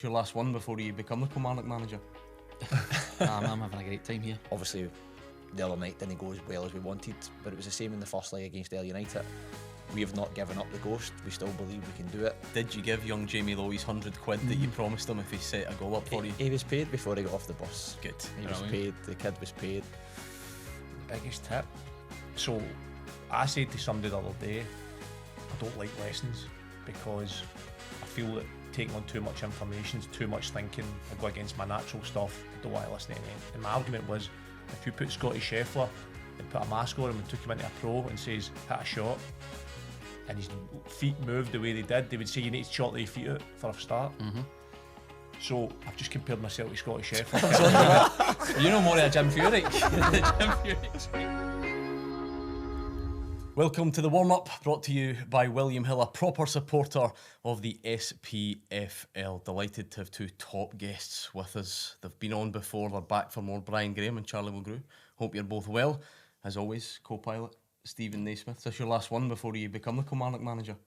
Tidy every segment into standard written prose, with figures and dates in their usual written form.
Your last one before you become the Kilmarnock manager? I'm having a great time here. Obviously, the other night didn't go as well as we wanted, but it was the same in the first leg against United. We have not given up the ghost. We still believe we can do it. Did you give young Jamie Lowe his £100 that you promised him if he set a goal up for you? He was paid before he got off the bus. Good. He was paid. The kid was paid. Biggest tip. So, I said to somebody the other day, I don't like lessons because I feel that taking on too much information, too much thinking, I go against my natural stuff. I don't want to listen to anything. And my argument was, if you put Scottie Scheffler and put a mask on him and took him into a pro and says, hit a shot, and his feet moved the way they did, they would say you need to short your feet out for a start. So I've just compared myself to Scottie Scheffler. You know more of Jim Furyk. Jim Furyk. Welcome to the warm-up, brought to you by William Hill, a proper supporter of the SPFL. Delighted to have two top guests with us. They've been on before, they're back for more. Brian Graham and Charlie Mulgrew. Hope you're both well. As always, co-pilot Steven Naismith. Is this your last one before you become the Kilmarnock manager?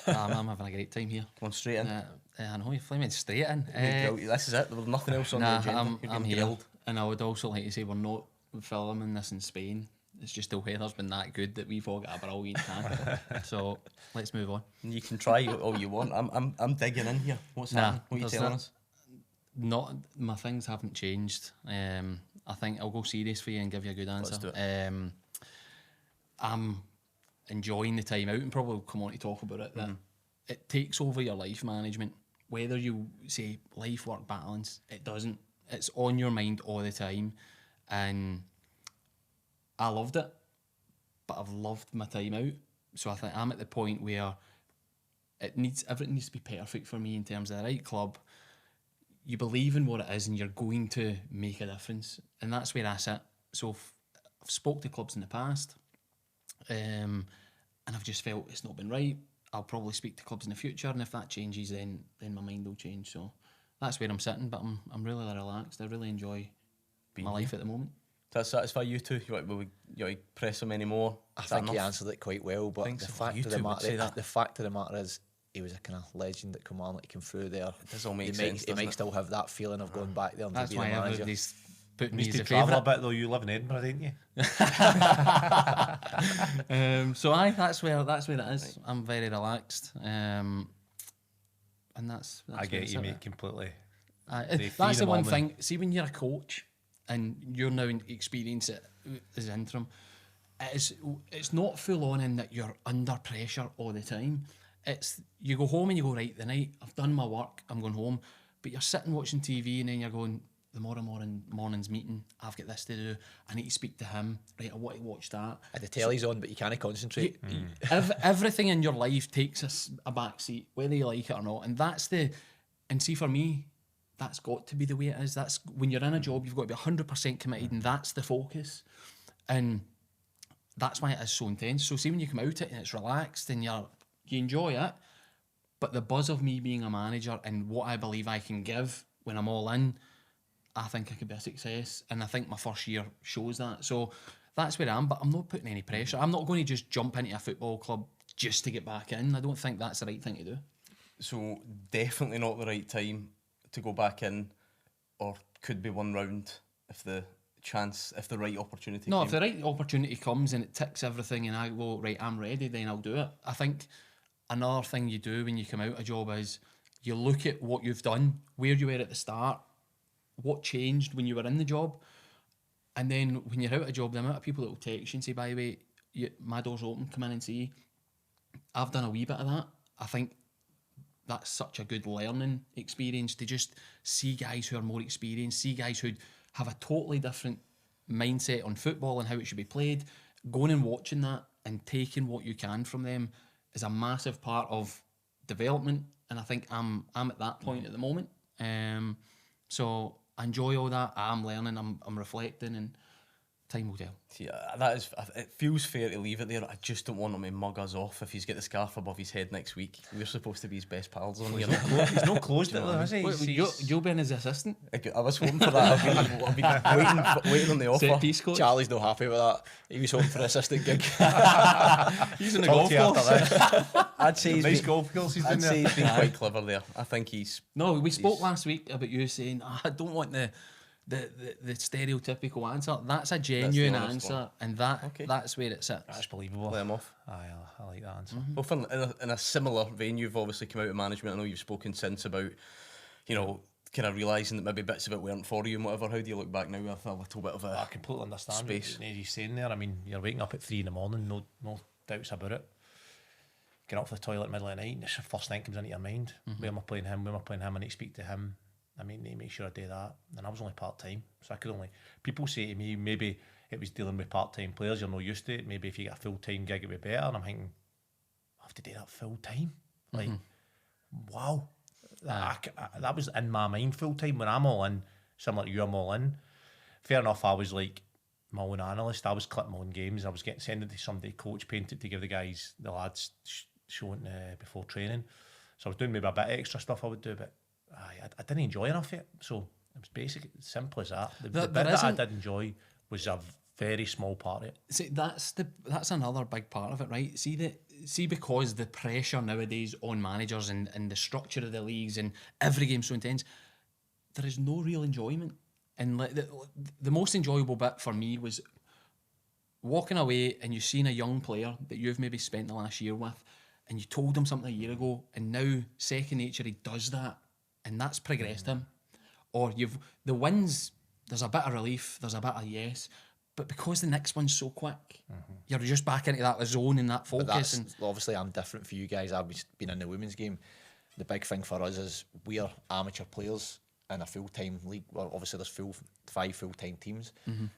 I'm having a great time here. Going straight in. I know you're flaming straight in. This is it. There was nothing else on the agenda. I'm here, and I would also like to say we're not filming this in Spain. It's just the weather's been that good that we've all got a brilliant time. So let's move on. You can try all you want. I'm digging in here. What's happening? What are you telling us? Not my things haven't changed. I think I'll go serious for you and give you a good answer. Let's do it. I'm enjoying the time out, and probably will come on to talk about it. That it takes over your life management. Whether you say life work balance, it doesn't. It's on your mind all the time, and I loved it, but I've loved my time out. So I think I'm at the point where everything needs to be perfect for me in terms of the right club. You believe in what it is and you're going to make a difference. And that's where I sit. So I've spoke to clubs in the past and I've just felt it's not been right. I'll probably speak to clubs in the future, and if that changes, then my mind will change. So that's where I'm sitting, but I'm really relaxed. I really enjoy my life at the moment. Does that satisfy you two? You want to press him anymore? I think he answered it quite well, but the fact of the matter is, he was a kind of legend at Kilmarnock. He came through there. It does all make sense. He might still have that feeling of going back there and that's to be why the manager. everybody's putting me You as used a to travel a favourite. bit though. You live in Edinburgh, didn't you? That's where it is. I'm very relaxed, and that's I get where you, it's mate, at. completely. That's the one thing. See, when you're a coach and you're now experiencing it as interim, it's not full on in that you're under pressure all the time. It's you go home and you go, right, the night I've done my work, I'm going home, but you're sitting watching TV and then you're going, the morning's meeting, I've got this to do, I need to speak to him, right, I want to watch that. And the telly's on, but you can't concentrate. Everything in your life takes a back seat, whether you like it or not, and see, for me, that's got to be the way it is. That's when you're in a job, you've got to be 100% committed, and that's the focus, and that's why it is so intense. So see, when you come out it and it's relaxed and you enjoy it, but the buzz of me being a manager and what I believe I can give when I'm all in, I think I could be a success, and I think my first year shows that. So that's where I am, but I'm not putting any pressure. I'm not going to just jump into a football club just to get back in. I don't think that's the right thing to do. So definitely not the right time to go back in, or could be one round if the right opportunity No, came. if the right opportunity comes and it ticks everything and I go, right, I'm ready, then I'll do it. I think another thing you do when you come out of a job is you look at what you've done, where you were at the start, what changed when you were in the job, and then when you're out of a job, the amount of people that will text you and say, by the way, my door's open, come in and see. I've done a wee bit of that. I think that's such a good learning experience to just see guys who are more experienced, see guys who have a totally different mindset on football and how it should be played. Going and watching that and taking what you can from them is a massive part of development, and I think I'm at that point at the moment. So I enjoy all that. I'm learning, I'm reflecting, and Time will tell. Yeah, that is. It feels fair to leave it there. I just don't want him to mug us off if he's got the scarf above his head next week. We're supposed to be his best pals on here. He's not closed it though, has he? You'll be in his assistant. I was hoping for that. I've been waiting on the offer. Set piece coach. Charlie's not happy with that. He was hoping for an assistant gig. He's in the golf course. I'd say he's Nice been, golf course he's I'd been say there. he's been quite clever there. I think he's. No, we spoke last week about you saying, I don't want the stereotypical answer. That's a genuine honest answer, one. and that's where it sits. That's believable. Play him off. Aye, I like that answer. Well, Finn, in a similar vein, you've obviously come out of management. I know you've spoken since about, kind of realising that maybe bits of it weren't for you and whatever. How do you look back now with a little bit of I a completely understand space? what Naisy's saying there. I mean, you're waking up at 3 a.m, no doubts about it. Get up to the toilet middle of the night, and it's the first thing that comes into your mind. Where am I playing him? Where am I playing him? I need to speak to him. I mean, they make sure I do that. And I was only part-time, so I could only... People say to me, maybe it was dealing with part-time players, you're not used to it. Maybe if you get a full-time gig, it'd be better. And I'm thinking, I have to do that full-time? Like, wow. That was in my mind full-time. When I'm all in, similar to you, I'm all in. Fair enough, I was like my own analyst. I was clipping my own games. I was getting sent it to somebody, coach, painted to give the lads showing before training. So I was doing maybe a bit of extra stuff I would do, but I didn't enjoy enough yet. So it was basically simple as that. The bit that I did enjoy was a very small part of it. See, that's another big part of it, right? See, because the pressure nowadays on managers and the structure of the leagues and every game's so intense, there is no real enjoyment. And the most enjoyable bit for me was walking away and you've seen a young player that you've maybe spent the last year with, and you told him something a year ago, and now second nature he does that, and that's progressed him. Or the wins, there's a bit of relief, there's a bit of yes, but because the next one's so quick, you're just back into that zone and that focus. And obviously, I'm different for you guys. I've been in the women's game. The big thing for us is we're amateur players in a full-time league. Well, obviously, there's 5 full-time teams.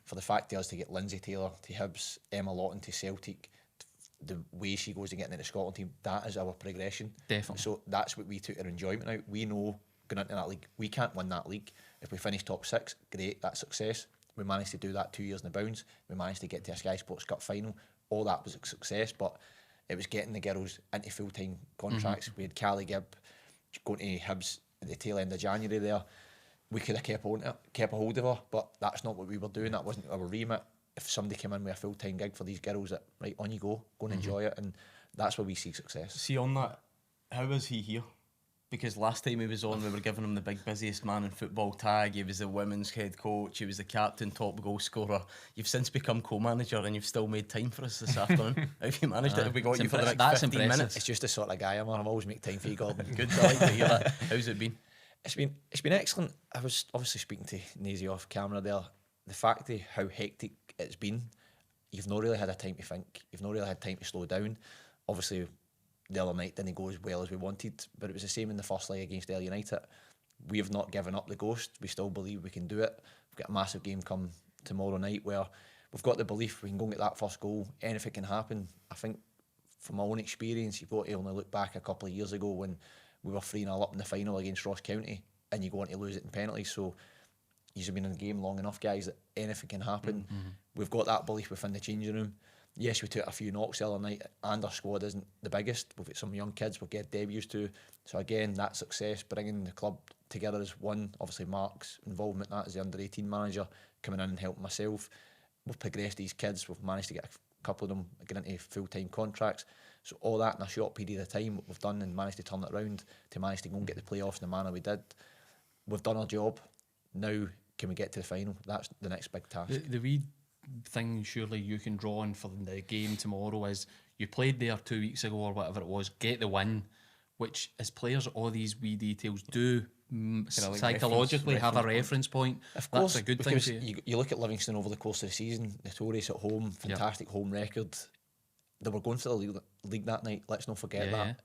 For the fact of us to get Lindsay Taylor to Hibs, Emma Lawton to Celtic, the way she goes to getting into the Scotland team, that is our progression. Definitely. So that's what we took our enjoyment out. We know going into that league, we can't win that league. If we finish top 6, great, that's success. We managed to do that 2 years in the bounds. We managed to get to a Sky Sports Cup final. All that was a success, but it was getting the girls into full-time contracts. We had Callie Gibb going to Hibs at the tail end of January there. We could have kept a hold of her, but that's not what we were doing. That wasn't our remit. If somebody came in with a full-time gig for these girls, that right, on you go and enjoy it, and that's where we see success. See, on that, how is he here? Because last time he was on, we were giving him the big busiest man in football tag. He was the women's head coach. He was the captain, top goal scorer. You've since become co-manager, and you've still made time for us this afternoon. How have you managed it? Have we got you for the next 15 minutes? It's just the sort of guy I'm. I've always make time for you, Gordon. Good, I like to hear that. How's it been? It's been excellent. I was obviously speaking to Naisy off camera there. The fact of how hectic it's been, you've not really had a time to think. You've not really had time to slow down. Obviously, the other night didn't go as well as we wanted, but it was the same in the first leg against United. We have not given up the ghost. We still believe we can do it. We've got a massive game come tomorrow night where we've got the belief we can go and get that first goal. Anything can happen. I think from my own experience, you've got to only look back a couple of years ago when we were 3-0 up in the final against Ross County and you go on to lose it in penalties. So you've been in the game long enough, guys, that anything can happen. We've got that belief within the changing room. Yes, we took a few knocks the other night and our squad isn't the biggest. We've got some young kids we'll get debuts to. So again, that success, bringing the club together as one. Obviously Mark's involvement in that as the under-18 manager, coming in and helping myself. We've progressed these kids. We've managed to get a couple of them get into full-time contracts. So all that in a short period of time, what we've done and managed to turn it around to manage to go and get the playoffs in the manner we did. We've done our job. Now, can we get to the final? That's the next big task. The wee thing surely you can draw on for the game tomorrow is you played there 2 weeks ago or whatever it was, get the win, which as players all these wee details do psychologically have a reference point. Of course, that's a good thing for you. You look at Livingston over the course of the season, notorious at home, fantastic home record. They were going for the league that night, let's not forget that.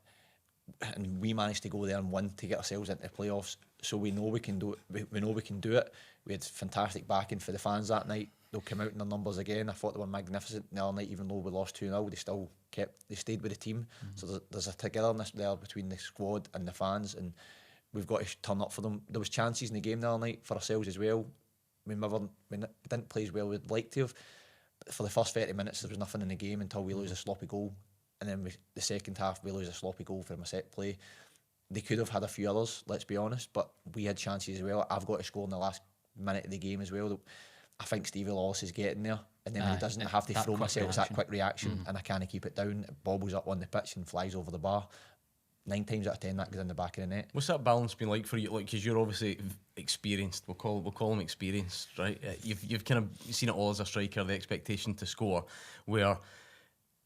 And we managed to go there and win to get ourselves into the playoffs. So we know we can do it. We know we can do it. We had fantastic backing for the fans that night. They'll come out in their numbers again. I thought they were magnificent the other night, even though we lost 2-0, they stayed with the team. So there's a togetherness there between the squad and the fans, and we've got to turn up for them. There was chances in the game the other night for ourselves as well. We didn't play as well as we'd like to have, for the first 30 minutes, there was nothing in the game until we lose a sloppy goal. And then the second half, we lose a sloppy goal from a set play. They could have had a few others, let's be honest, but we had chances as well. I've got to score in the last minute of the game as well. I think Stevie Lawless is getting there, and then when he doesn't have to throw myself, that quick reaction, and I can't keep it down, it bobbles up on the pitch and flies over the bar. 9 times out of 10 that goes in the back of the net. What's that balance been like for you? Like, because you're obviously experienced. We'll call him experienced, right? You've kind of seen it all as a striker, the expectation to score, where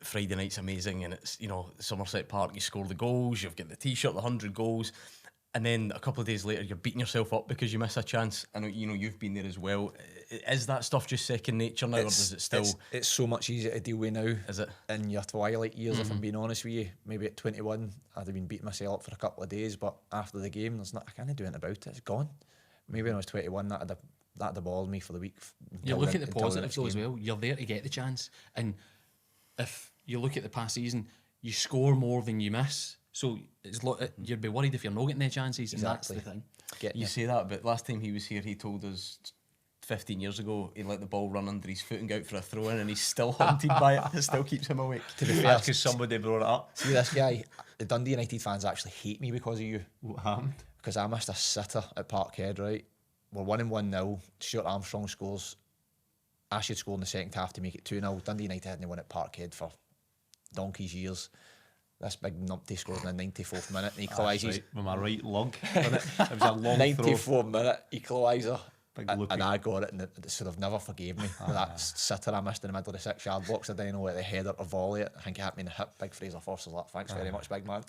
Friday night's amazing, and it's, you know, Somerset Park, you score the goals, you've got the T-shirt, the 100 goals, and then a couple of days later you're beating yourself up because you miss a chance. I know, you know, you've been there as well. Is that stuff just second nature now, or does it still? It's so much easier to deal with now. Is it? In your twilight years, if I'm being honest with you, maybe at 21 I'd have been beating myself up for a couple of days, but after the game, I can't do anything about it. It's gone. Maybe when I was 21, that'd have bothered me for the week. You look at the positives though as well. You're there to get the chance, and if you look at the past season, you score more than you miss. So you'd be worried if you're not getting the chances, and that's the thing. You say that, but last time he was here, he told us 15 years ago he let the ball run under his foot and go out for a throw in, and he's still haunted by it. It still keeps him awake. To be fair, That's because somebody brought it up. See, this guy, the Dundee United fans actually hate me because of you. What happened? Because I missed a sitter at Parkhead, right? We're 1-1-0. Stuart Armstrong scores. I should score in the second half to make it 2-0. Dundee United hadn't won at Parkhead for donkey's years. This big numpty scores in the 94th minute and equalises. Right, with my right lug. It was a long 94th minute equaliser. Big And I got it, and they sort of never forgave me. That sitter I missed in the middle of the 6-yard box, I didn't know what the header or volley it. I think it hit me in the hip. Big Fraser Force was like, thanks very much, big man.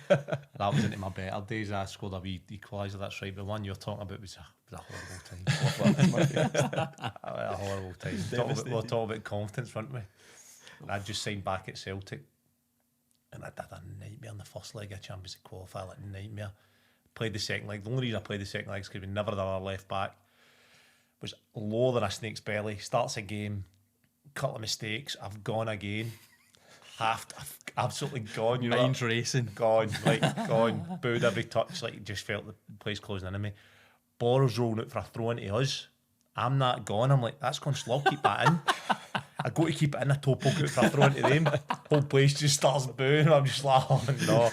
That was into my better days. I scored a wee equaliser, that's right. The one you're talking about was a horrible time. A horrible time. We'll talk about confidence, weren't we? I just signed back at Celtic, and I did a nightmare in the first leg of Champions League qualifier, like nightmare. Played the second leg. The only reason I played the second leg is because we never had our left back. Was lower than a snake's belly. Starts a game, couple of mistakes. I've gone again. I've absolutely gone. You know, Mind's racing. Gone, gone. Booed every touch. Like, just felt the place closing in on me. Borrow's rolling out for a throw into us. I'm not gone. I'm like, that's gone slow. Keep that in. I go to keep it in. I toe poke out for a throw into them. Whole place just starts booing. I'm just like, oh no.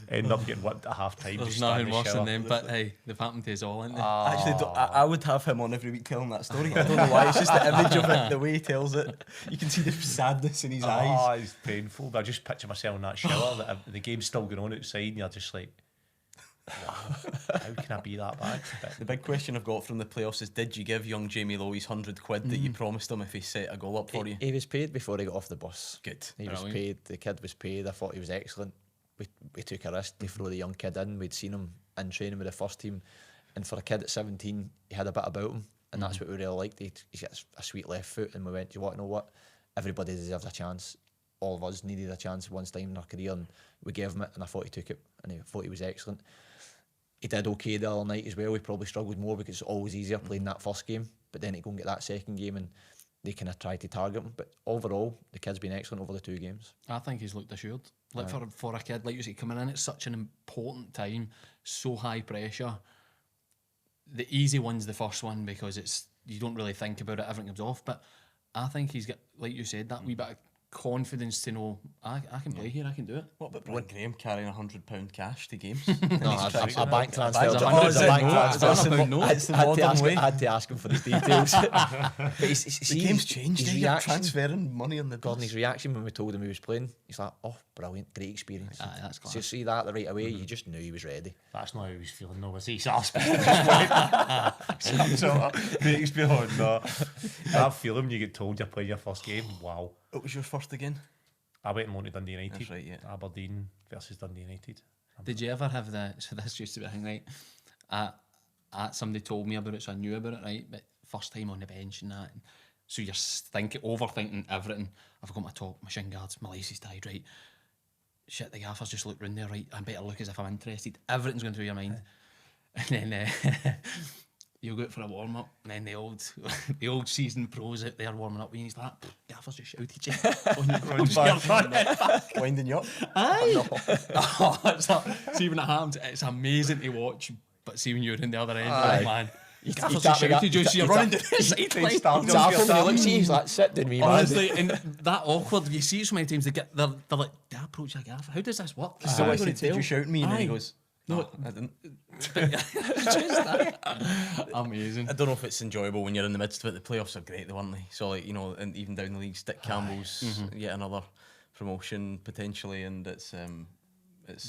End up getting whipped at half time. There's nothing worse than them, but hey, they've happened to us all, haven't they? Actually, I would have him on every week telling that story. I don't know why. It's just the image of it, the way he tells it. You can see the sadness in his eyes. Oh, it's painful. But I just picture myself in that shower. The game's still going on outside, and you're just like, wow, how can I be that bad? The big question I've got from the playoffs is, did you give young Jamie Lowe his £100 that you promised him if he set a goal up for you? He was paid before he got off the bus. Good. He was paid. The kid was paid. I thought he was excellent. We took a risk to throw the young kid in. We'd seen him in training with the first team, and for a kid at 17, he had a bit about him, and that's what we really liked. He's got a sweet left foot, and we went, do you want to know what? Everybody deserves a chance. All of us needed a chance once time in our career, and we gave him it, and I thought he took it, and I thought he was excellent. He did okay the other night as well. We probably struggled more because it's always easier playing that first game, but then he go and get that second game, and they kind of tried to target him. But overall, the kid's been excellent over the 2 games. I think he's looked assured. Like for a kid, like you say, coming in at such an important time, so high pressure. The easy one's the first one because it's you don't really think about it, everything comes off. But I think he's got, like you said, that wee bit of confidence to know I can play here, I can do it. What about Brian Graham carrying £100 cash to games? No, a bank transfer. It's the modern way. I had to ask him for the details. But The game's changed. His You're reaction, transferring money on the Gordon, his reaction when we told him he was playing, he's like, oh, brilliant, great experience. That's class. So you see that right away, you just knew he was ready. That's not how he was feeling, no, was he? So great experience. No. That feeling you get told you're playing your first game. Wow. What was your first again? I went and won to Dundee United. That's right, yeah. Aberdeen versus Dundee United. Did you ever have so this used to be a thing, right? Somebody told me about it, so I knew about it, right? But first time on the bench and that. And so you're overthinking everything. I've got my top, my shin guards, my laces tied, right? Shit, the gaffers just look round there, right? I better look as if I'm interested. Everything's going through your mind. And then you'll go out for a warm up, and then the old seasoned pros out there warming up, and he's like, "Gaffers just shouted you." Winding you up. Aye. See when it happens, it's amazing to watch. But see when you're in the other end, oh, man, Gaffer's just shouted you, so you're running down the sideline. Zapping when he looks at you, he's like, sit down, me man. Honestly, and that awkward, you see it so many times, they're like, they approach a gaffer. How does this work? So I said, did you shout me? And then he Aye. goes, no, I didn't. Just that. Amazing. I don't know if it's enjoyable when you're in the midst of it. The playoffs are great, though, aren't they? So, like, you know, and even down the league, Dick Campbell's yet another promotion potentially, and it's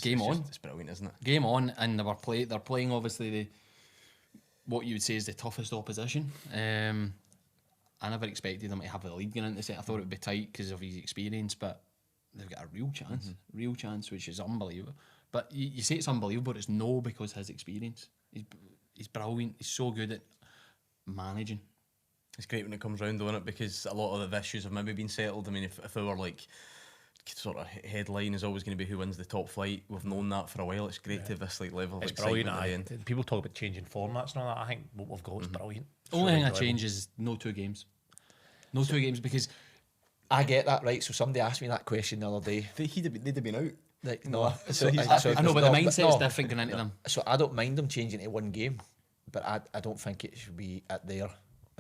Game on. It's brilliant, isn't it? Game on, and they're playing obviously what you would say is the toughest opposition. I never expected them to have the lead going into the set. I thought it would be tight because of his experience, but they've got a real chance, which is unbelievable. But you say it's unbelievable, but it's no because his experience. He's brilliant. He's so good at managing. It's great when it comes round, though, isn't it? Because a lot of the issues have maybe been settled. I mean, if our like sort of headline is always going to be who wins the top flight, we've known that for a while. It's great to have this like level of It's excitement brilliant. at the end. People talk about changing formats and all that. I think what we've got is brilliant. Only thing I enjoyable. change is no 2 games. No 2 games because I get that, right? So somebody asked me that question the other day. They'd have been out. Like, no, so, I know, but the mindset's no, different going into them. So I don't mind them changing to 1 game, but I don't think it should be at their.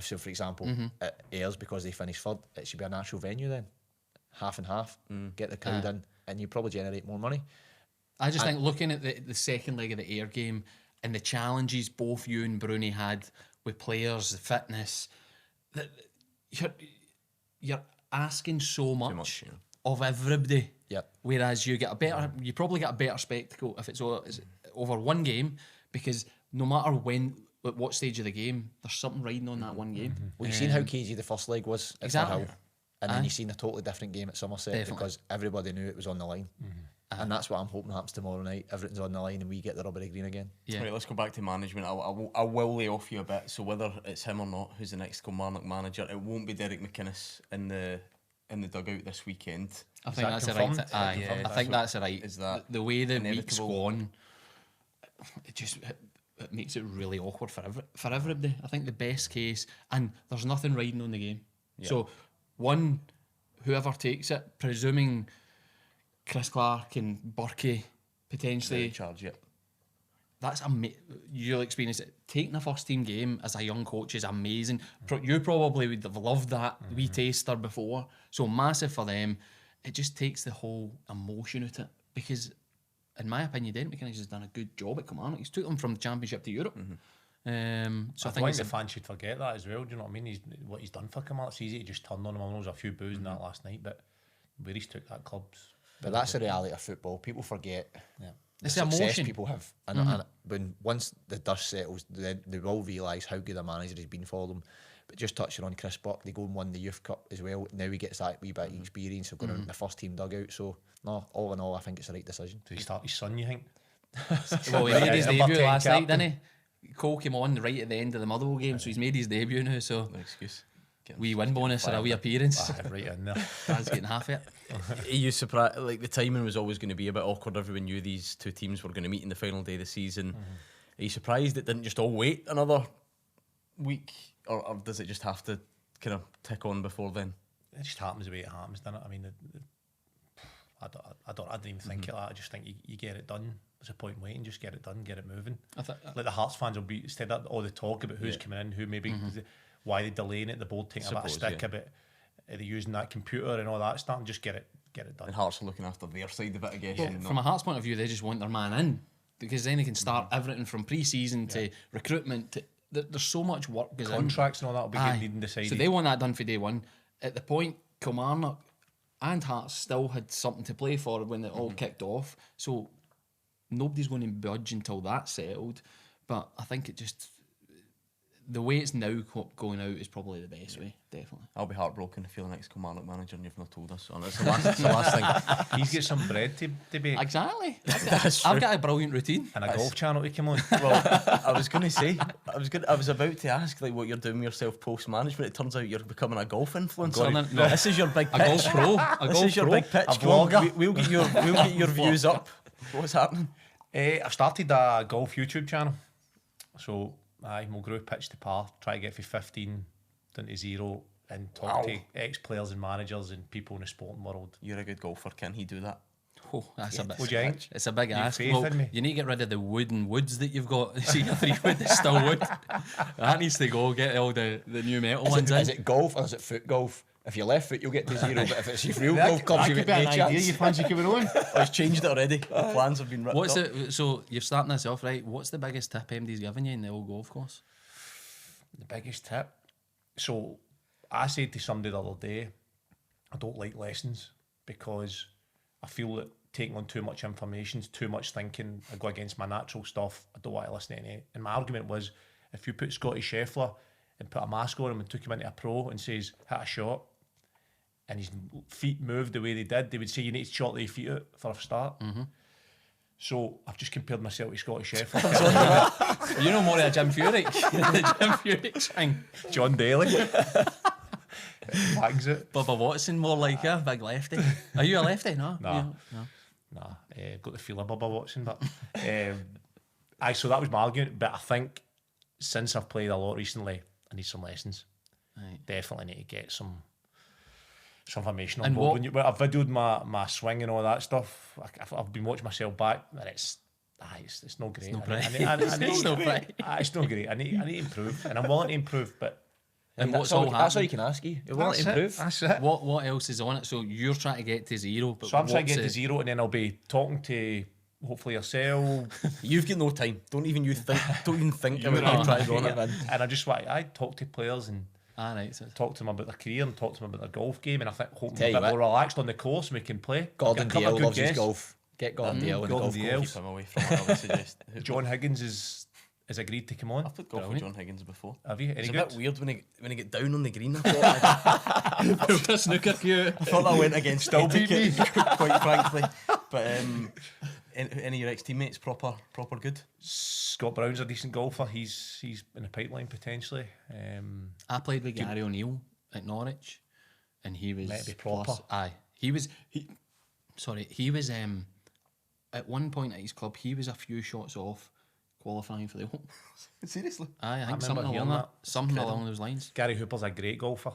So, for example, at Ayers, because they finished third, it should be a natural venue then, half and half. Get the crowd in, and you probably generate more money. I just think looking at the second leg of the Ayr game and the challenges both you and Bruni had with players, the fitness, that you're asking so much, of everybody. Yep. Whereas you probably get a better spectacle if it's over 1 game, because no matter at what stage of the game, there's something riding on that 1 game. Well, you've seen how cagey the first leg was at Exactly. Firhill, and then you've seen a totally different game at Somerset because everybody knew it was on the line. And that's what I'm hoping happens tomorrow night. Everything's on the line and we get the rubbery green again. Yeah. Right, let's go back to management. I will lay off you a bit. So whether it's him or not, who's the next Kilmarnock manager, it won't be Derek McInnes in the dugout this weekend. I think that's the right. I think that's the right. Is that the way the week's inevitable? gone? It makes it really awkward for everybody. I think the best case, and there's nothing riding on the game. Yeah. So whoever takes it, presuming Chris Clark and Burkey potentially charge it. That's you'll experience it. Taking a first team game as a young coach is amazing. You probably would have loved that wee taster before. So massive for them. It just takes the whole emotion out of it. Because, in my opinion, Derek McInnes has done a good job at Kilmarnock. He's took them from the Championship to Europe. So I think the fans should forget that as well. Do you know what I mean? What he's done for Kilmarnock, it's easy to just turn on him. I know there was a few boos in that last night, but where he's took that club's. But that's the reality of football. People forget the It's the success emotion. people have. And when once the dust settles, then they will realise how good a manager has been for them. But just touching on Chris Buck, they go and won the Youth Cup as well. Now he gets that wee bit of experience of going out in the first team dugout. So, no, all in all, I think it's the right decision. Did he start his son, you think? Well, he made his Number debut 10 last night, captain. didn't he? Cole came on right at the end of the Motherwell game, so he's made his debut now. So, No excuse. wee win bonus or a wee appearance. Right in there. Dad's getting half it. Are you surprised? Like, the timing was always going to be a bit awkward. Everyone knew these two teams were going to meet in the final day of the season. Are you surprised it didn't just all wait another week, or does it just have to kind of tick on before then? It just happens the way it happens, doesn't it? I mean, I didn't even think of that. I just think you get it done. There's a point in waiting, just get it done, get it moving. Like the Hearts fans will be, instead of all the talk about who's coming in, who maybe, why they're delaying it, the board taking a bit of stick about are they using that computer and all that stuff, and just get it done. And Hearts are looking after their side of it, I guess. Well, and from a Hearts point of view, they just want their man in, because then they can start everything from pre-season to recruitment. There's so much work goes in. Contracts and all that will be getting needed and decided. So they want that done for day one. At the point, Kilmarnock and Hearts still had something to play for when it all kicked off. So nobody's going to budge until that's settled. But I think it just, the way it's now going out is probably the best way, definitely. I'll be heartbroken if you're the next Kilmarnock manager and you've not told us. It's the last thing. He's got some bread to bake Exactly. That's I've true. got a brilliant routine. and a golf channel to come on. Well, I was going to say, I was about to ask like what you're doing with yourself post management. It turns out you're becoming a golf influencer. No. This is your big pitch. A golf pro. This is your big pitch. A Come on, vlogger. we'll get your views up. What's happening? I started a golf YouTube channel. So, Mulgrew pitch to par, try to get from 15 down to 0 and talk to ex-players and managers and people in the sporting world. You're a good golfer. Can he do that? Oh, that's a bit. What do you think? It's a big You have ask. faith Well, in me? you need to get rid of the wooden woods that you've got. See, your 3 wood is still wood. That needs to go. Get all the new metal ones in. Is it golf or is it foot golf? If you're left foot, you'll get to 0, but if it's your real golf clubs, you That could get be no an idea. chance. You fancy keeping on? I've changed it already. The plans have been ripped What's up. it? So you're starting this off right. What's the biggest tip MD's given you in the old golf course? The biggest tip. So I said to somebody the other day, I don't like lessons because I feel that taking on too much information, too much thinking, I go against my natural stuff. I don't want to listen to any. And my argument was, if you put Scottie Scheffler and put a mask on him and took him into a pro and says, hit a shot, and his feet moved the way they did, they would say you need to short your feet out for a start. So I've just compared myself to Scottie Scheffler. You know more of a Jim Furyk. The Jim Furyk thing. John Daly. Bags it. Bubba Watson, more like a big lefty. Are you a lefty? No. Nah. No. Nah, got the feel of Bubba Watson, but so that was my argument. But I think since I've played a lot recently, I need some lessons. Right. Definitely need to get some information on And board. what- When I've videoed my swing and all that stuff, I've been watching myself back, and it's not great. no I bright. need- I need- It's no bright. It's not great. I need to improve, and I'm willing to improve. But And That's what's all, all that's all happening? you can ask you. You're willing to improve. That's it. What else is on it? So you're trying to get to 0, but So I'm trying to what's get to it- 0, and then I'll be talking to hopefully yourself. You've got no time. Don't even think about trying to go on it. And I just want I talk to players and right. So talk to them about their career and talk to them about their golf game, and I think hopefully Tell a you bit what. more relaxed on the course and we can play. Gordon Get a couple of DL good loves his guests. golf. Get Gordon DL in the Gordon golf DL. course. Keep him away from it, I would suggest. John Higgins has agreed to come on. I've put golf with John Higgins before. Have you? Any It's a good? bit weird when he get down on the green. I thought, a snooker cue. I thought that went against Still beat etiquette, quite frankly. But any of your ex-teammates proper good? Scott Brown's a decent golfer. He's in the pipeline potentially. I played with Gary O'Neill at Norwich, and he was Might be proper. He was at one point at his club. He was a few shots off qualifying for the Open. Seriously? I think remember something hearing along that, that. something along those lines. Gary Hooper's a great golfer.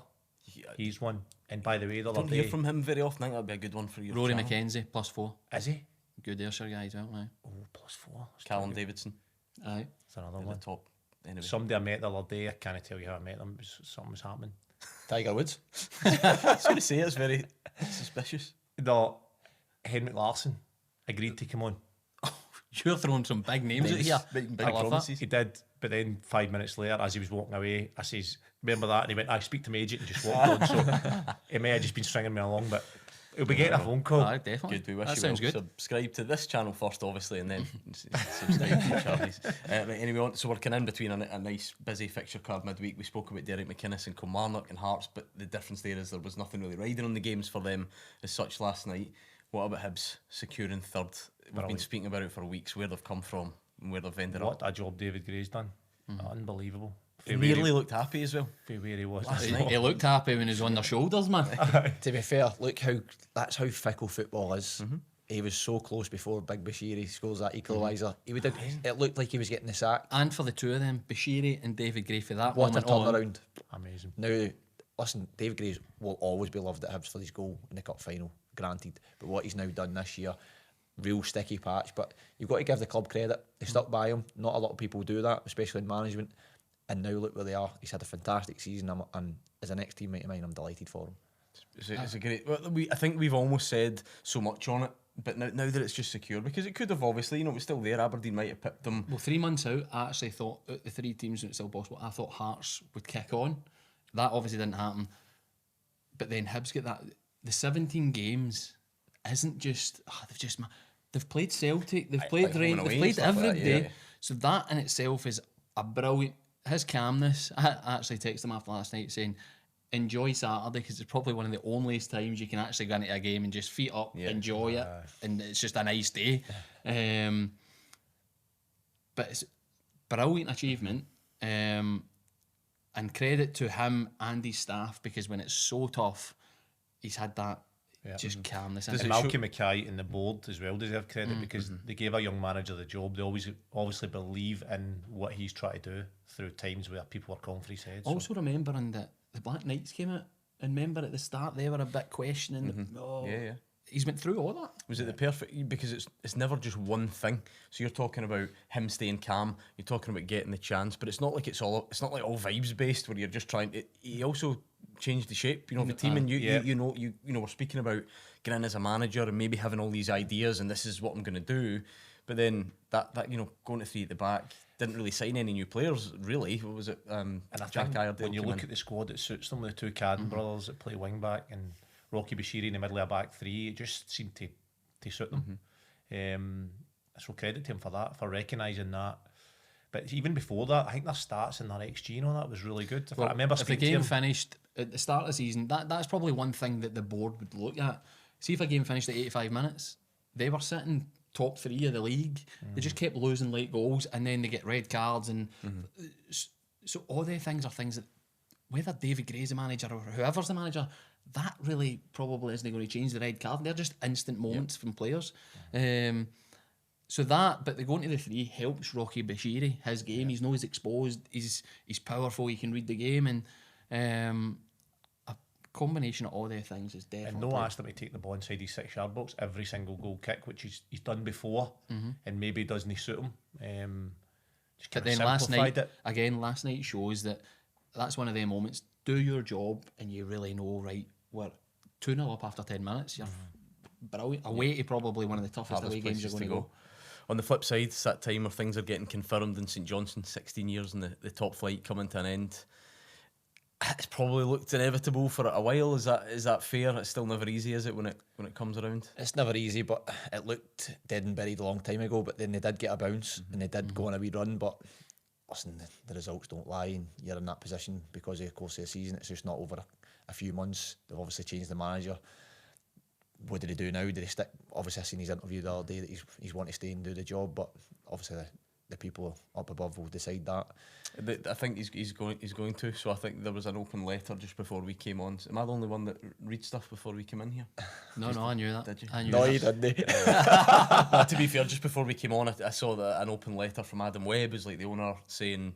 He's one. And by the way, the other Don't day, hear from him very often. I think that'd be a good one for you. Rory McKenzie +4. is he? Good Ayrshire guy as well. Aye. Oh, +4. That's Callum pretty good. Davidson. Aye. That's another At the one. top. Anyway. Somebody I met the other day. I can't tell you how I met them. Something was happening. Tiger Woods. I was going to say it's very suspicious. No, Henrik Larsson agreed to come on. You're throwing some big names out here. Big I love that. promises. He did, but then 5 minutes later, as he was walking away, I says, "Remember that?" And he went, "I speak to my agent," and just walked on. So he may have just been stringing me along, but he'll be getting a phone call. Aye, definitely. Good, we wish that you sounds well. good. Subscribe to this channel first, obviously, and then subscribe to Charlie's. Right, anyway, so we're kind of in between a nice busy fixture card midweek. We spoke about Derek McInnes and Kilmarnock and Hearts, but the difference there is there was nothing really riding on the games for them as such last night. What about Hibs securing third? We've been speaking about it for weeks, where they've come from and where they've ended What up. a job David Gray's done. Unbelievable. He nearly looked happy as well. Where he was. He looked happy when he was on their shoulders, man. To be fair, look that's how fickle football is. He was so close before Big Bashiri scores that equaliser. He would have, it looked like he was getting the sack. And for the two of them, Bashiri and David Gray, for that What a moment on. turnaround. Amazing. Now, listen, David Gray will always be loved at Hibs for his goal in the cup final, granted. But what he's now done this year, real sticky patch. But you've got to give the club credit. They stuck by him. Not a lot of people do that, especially in management. And now look where they are. He's had a fantastic season, and as an ex-teammate of mine, I'm delighted for him. It's a great. Well, I think we've almost said so much on it, but now that it's just secure, because it could have obviously, it was still there. Aberdeen might have pipped them. Well, 3 months out, I actually thought out the 3 teams when it's still possible, I thought Hearts would kick on. That obviously didn't happen. But then Hibs get that. The 17 games isn't just they've played Celtic, they've played home Rangers, and away they've and played stuff like every that, day. yeah. So that in itself is a brilliant. His calmness. I actually texted him after last night saying, enjoy Saturday, because it's probably one of the only times you can actually go into a game and just feet up, enjoy it, and it's just a nice day. But it's brilliant achievement, and credit to him and his staff, because when it's so tough, he's had that just calmness. And Malky Mackay and the board as well deserve credit, because they gave a young manager the job. They always obviously believe in what he's trying to do through times where people are gone for his head. Also remembering that the Black Knights came out, and remember at the start they were a bit questioning. he's went through all that. Was it the perfect? Because it's never just one thing. So you're talking about him staying calm. You're talking about getting the chance, but it's not like it's not like all vibes based where you're just trying. He also changed the shape, of the team, and you know we're speaking about getting in as a manager and maybe having all these ideas and this is what I'm going to do, but then that going to 3 at the back didn't really sign any new players really. What was it? And I Jack think Iredale when you look at the squad, it suits them with the 2 Cadden brothers that play wing back and Rocky Bashiri in the middle of a back 3. It just seemed to suit them. So credit to him for that, for recognising that. But even before that, I think their stats and their XG and all that was really good. I remember if the speaking to game him. finished at the start of the season, that's probably one thing that the board would look at. See if a game finished at 85 minutes, they were sitting top 3 of the league. They just kept losing late goals, and then they get red cards, and so all the things are things that, whether David Gray's the manager or whoever's the manager, that really probably isn't going to change the red card. They're just instant moments from players. So that, but the going to the 3 helps Rocky Bashiri, his game. He's always exposed. He's powerful. He can read the game, and a combination of all their things is definitely. And asked him to take the ball inside his 6-yard box every single goal kick, which he's done before, and maybe doesn't suit him. Just but kind then of simplified last night shows that's one of them moments. Do your job, and you really know, right, we're 2-0 up after 10 minutes. You're brilliant. Away to probably one of the toughest away games you're going to go. On the flip side, it's that time where things are getting confirmed in St Johnstone, 16 years in the top flight coming to an end. It's probably looked inevitable for a while. Is that fair? It's still never easy, is it, when it comes around? It's never easy, but it looked dead and buried a long time ago. But then they did get a bounce and they did go on a wee run. But listen, the results don't lie, and you're in that position because of the course of the season. It's just not over a few months. They've obviously changed the manager. What did he do now? Did he stick? Obviously, I seen his interview the other day that he's wanting to stay and do the job, but obviously the people up above will decide that. I think he's going to. So I think there was an open letter just before we came on. Am I the only one that reads stuff before we came in here? No, I knew that. Did you? I knew No, that. he didn't. To be fair, just before we came on, I saw an open letter from Adam Webb, who's like the owner, saying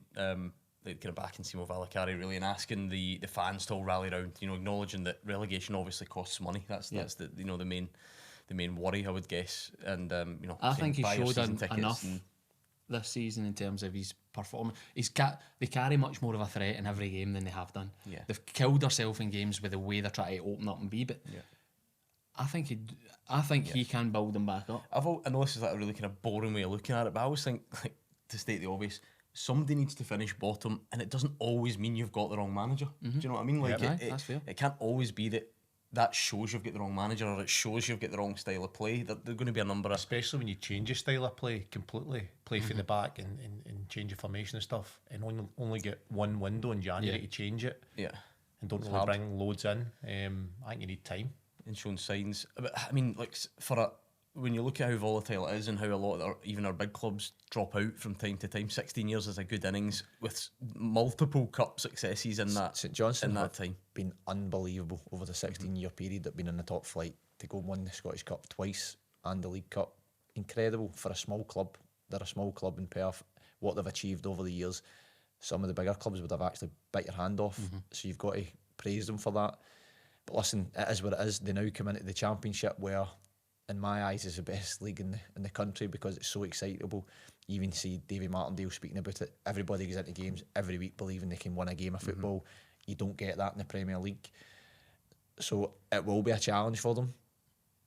like kind of backing Simo Valakari really and asking the fans to all rally round, acknowledging that relegation obviously costs money. That's the the main worry, I would guess. And I think he showed enough and this season in terms of his performance. They carry much more of a threat in every game than they have done. Yeah. They've killed themselves in games with the way they're trying to open up and be, but I think he can build them back up. I know this is like a really kind of boring way of looking at it, but I always think, like, to state the obvious, somebody needs to finish bottom, and it doesn't always mean you've got the wrong manager. Do you know what I mean? Like, that's fair. It can't always be that shows you've got the wrong manager, or it shows you've got the wrong style of play. There's going to be a number of... Especially when you change your style of play completely, play from the back and change your formation and stuff, and only get one window in January to change it. Yeah. And don't It's really hard. bring loads in. I think you need time. And showing signs. But, I mean, like, when you look at how volatile it is and how a lot of even our big clubs drop out from time to time, 16 years is a good innings with multiple cup successes in that. St Johnstone in that have time. been unbelievable over the 16-year period they've been in the top flight. To go and win the Scottish Cup twice and the League Cup, incredible for a small club. They're a small club in Perth. What they've achieved over the years, some of the bigger clubs would have actually bit your hand off. So you've got to praise them for that. But listen, it is what it is. They now come into the Championship, where, in my eyes, is the best league in the country because it's so excitable. You even see Davy Martindale speaking about it. Everybody goes into games every week believing they can win a game of football. You don't get that in the Premier League. So it will be a challenge for them.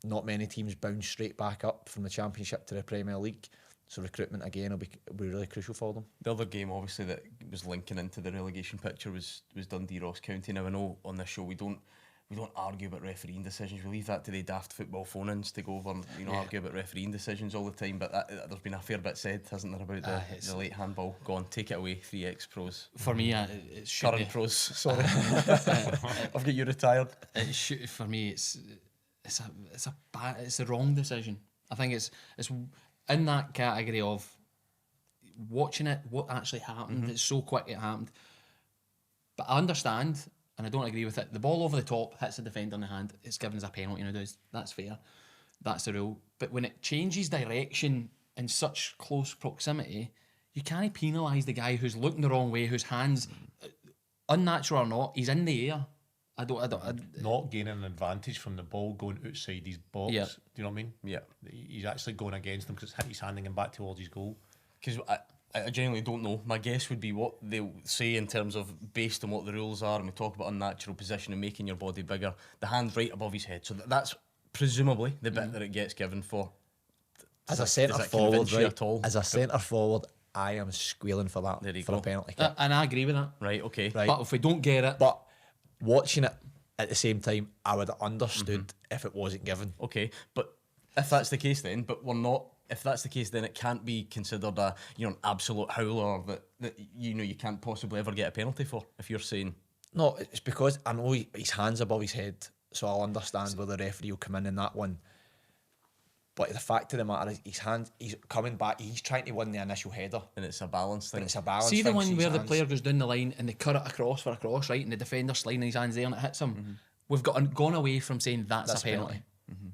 Not many teams bounce straight back up from the Championship to the Premier League. So recruitment again will be really crucial for them. The other game, obviously, that was linking into the relegation picture was Dundee Ross County. Now, I know on this show we don't argue about refereeing decisions. We leave that to the daft football phone-ins to go over and argue about refereeing decisions all the time. But there's been a fair bit said, hasn't there, about the late handball. Go on, take it away, 3X pros. For me, it's Current pros, sorry. I've got you retired. For me, it's the wrong decision. I think it's in that category of watching it, what actually happened. It's so quick it happened. But I understand, and I don't agree with it. The ball over the top hits the defender in the hand. It's given as a penalty nowadays. That's fair. That's the rule. But when it changes direction in such close proximity, you can't penalise the guy who's looking the wrong way, whose hands, unnatural or not, he's in the air. not gaining an advantage from the ball going outside his box. Yeah. Do you know what I mean? Yeah. He's actually going against him because he's handing him back towards his goal. Because I genuinely don't know. My guess would be what they'll say in terms of based on what the rules are, and we talk about unnatural position and making your body bigger. The hand's right above his head, so that's presumably the bit that it gets given for. As a centre forward, convince you right? at all? As a centre forward, I am squealing for that. There you for go. a penalty kick. And I agree with that. Right, okay. Right. But if we don't get it, But watching it at the same time, I would have understood if it wasn't given. Okay, but if that's the case, then, but we're not. If that's the case, then it can't be considered a an absolute howler that you can't possibly ever get a penalty for. If you're saying No, it's because I know his hand's above his head, so I'll understand where the referee will come in that one. But the fact of the matter is, his hand, he's coming back, he's trying to win the initial header. then it's a balance thing. And it's a balance see the thing, one so his where the hands- player goes down the line and they cut it across for a cross, right? And the defender's sliding his hands there and it hits him. We've gone away from saying that's a penalty.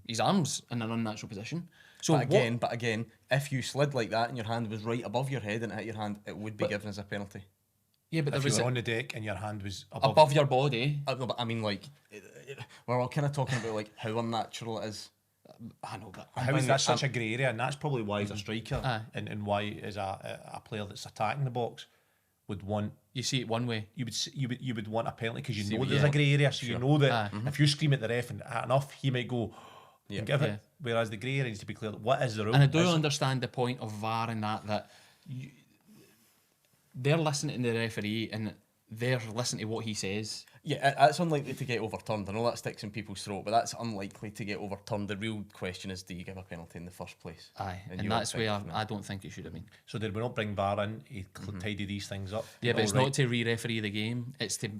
His arm's in an unnatural position. So But again, if you slid like that and your hand was right above your head and it hit your hand, it would be given as a penalty. yeah, but there If was you were on the deck and your hand was above your body. No, but I mean, like, we're all kind of talking about like how unnatural it is. I know, but How is that such a grey area? And that's probably why he's a striker, Aye. and why as a player that's attacking the box would want. you see it one way. You would want a penalty because you See, know there's yeah. a grey area, so you know that Aye. if you scream at the ref and enough, he might go and give Yeah. it. Whereas the grey area needs to be clear. What is the rule? And I do Is- understand the point of VAR and that they're listening to the referee and they're listening to what he says. Yeah, that's unlikely to get overturned. I know that sticks in people's throat, but that's unlikely to get overturned. The real question is, do you give a penalty in the first place? Aye, And and you're that's where thinking, I don't think it should have been. So did we not bring VAR in? He tidy these things up. Yeah, but All it's right. not to re-referee the game. It's to